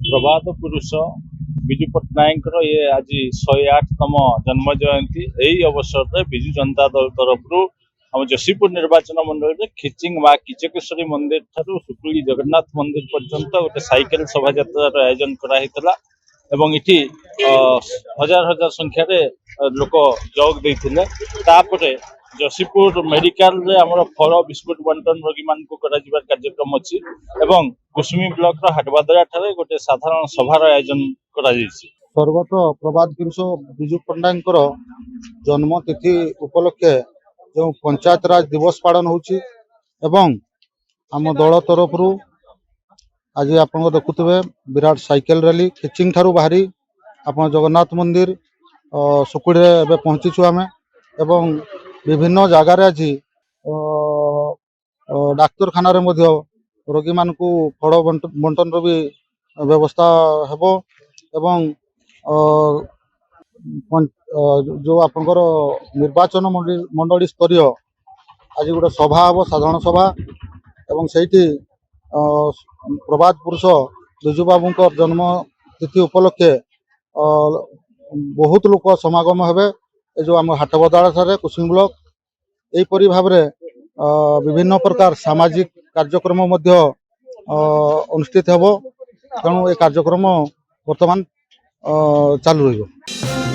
प्रभात पुरुष विजु पट्टनायक ये आज 108तम जन्म जयंती यही अवसर में विजु जनता दल तरफ आम जशीपुर निर्वाचन मंडल में खिचिंग माँ किचकेश्वरी मंदिर ठारू सुकुली जगन्नाथ मंदिर पर्यंत गोटे साइकेल शोभा यात्रार आयोजन कराइला एवं इटी हजार हजार संख्यार लोक जोग देते तापरे जशीपुर मेडिकल रे हमर फल बिस्कुट बंटन रोगी मान को कार्यक्रम अच्छी एवं कुसुमी ब्लॉक हाटबादरा ठारे गोटे साधारण सभार आयोजन करा स्वर्गत प्रभात पुरुष विजु पट्टनायक जन्म तिथि उपलक्षे जो पंचायत राज दिवस पालन होची एवं आम दल तरफ आज आप देखुवे विराट साइकेल रैली खिचिंग ठारू बाहरी आप जगन्नाथ मंदिर सुकुड़ी पहुंचीचु आम एवं विभिन्न जगार आज डाक्तरखाना रोगी मान फल बंटन भी व्यवस्था हेबो एवं जो आपंकर निर्वाचन मंडली स्तरीय आज गोटे सभा हम साधारण सभा एवं से प्रभात पुरुष विजु बाबू जन्म तिथि उपलक्षे बहुत लोक समागम हेबे जो आम हाटबदार कुसुम ब्लॉक यहीपरी भाव विभिन्न प्रकार सामाजिक कार्यक्रम अनुष्ठित हेबो तेणु ये कार्यक्रम वर्तमान चालू रहिबो।